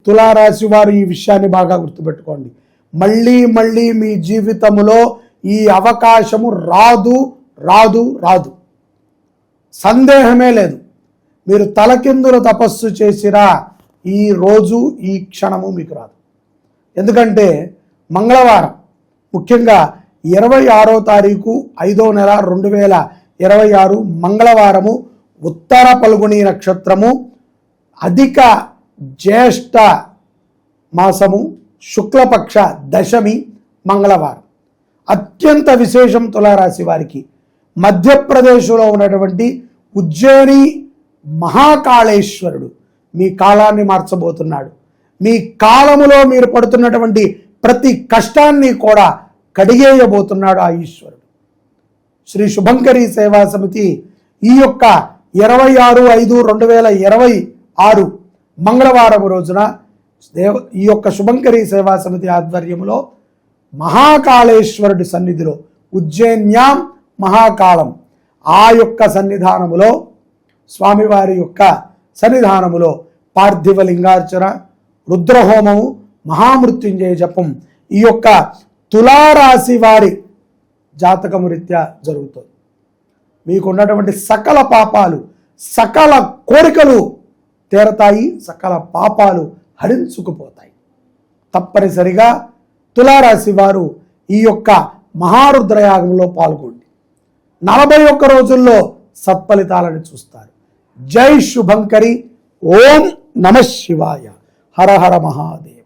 తులారాశి వారు ఈ విషయాన్ని బాగా గుర్తుపెట్టుకోండి. మళ్ళీ మళ్ళీ మీ జీవితంలో ఈ అవకాశము రాదు రాదు రాదు, సందేహమే లేదు. మీరు తలకిందుల తపస్సు చేసినా ఈ రోజు ఈ క్షణము మీకు రాదు. ఎందుకంటే మంగళవారం, ముఖ్యంగా 26వ తారీఖు 5వ నెల 2026 మంగళవారము, ఉత్తర పల్గుని నక్షత్రము, అధిక జ్యేష్ఠ మాసము, శుక్లపక్ష దశమి మంగళవారం. అత్యంత విశేషం తులారాశి వారికి. మధ్యప్రదేశ్లో ఉన్నటువంటి ఉజ్జయిని మహాకాళేశ్వరుడు మీ కాలాన్ని మార్చబోతున్నాడు. మీ కాలములో మీరు పడుతున్నటువంటి ప్రతి కష్టాన్ని కూడా కడిగేయబోతున్నాడు ఆ ఈశ్వరుడు. శ్రీ శుభంకరి సేవా సమితి ఈ యొక్క 26/5/2026 మంగళవారం రోజున ఈ యొక్క శుభంకరి సేవా సమితి ఆధ్వర్యంలో మహాకాళేశ్వరుడి సన్నిధిలో, ఉజ్జయిన్యాం మహాకాళం, ఆ యొక్క సన్నిధానములో, స్వామివారి యొక్క సన్నిధానములో పార్థివ లింగార్చన, రుద్రహోమము, మహామృత్యుంజయ జపం ఈ యొక్క తులారాశి వారి జాతకము రీత్యా జరుగుతుంది. మీకు ఉన్నటువంటి సకల పాపాలు, సకల కోరికలు తీరతాయి, సకల పాపాలు హరించుకుపోతాయి. తప్పనిసరిగా తులారాశి వారు ఈ యొక్క మహారుద్రయాగంలో పాల్గొండి. 41 రోజుల్లో సత్ఫలితాలను చూస్తారు. జై శుభంకరి. ఓం నమ శివాయ. హర హర మహాదేవ.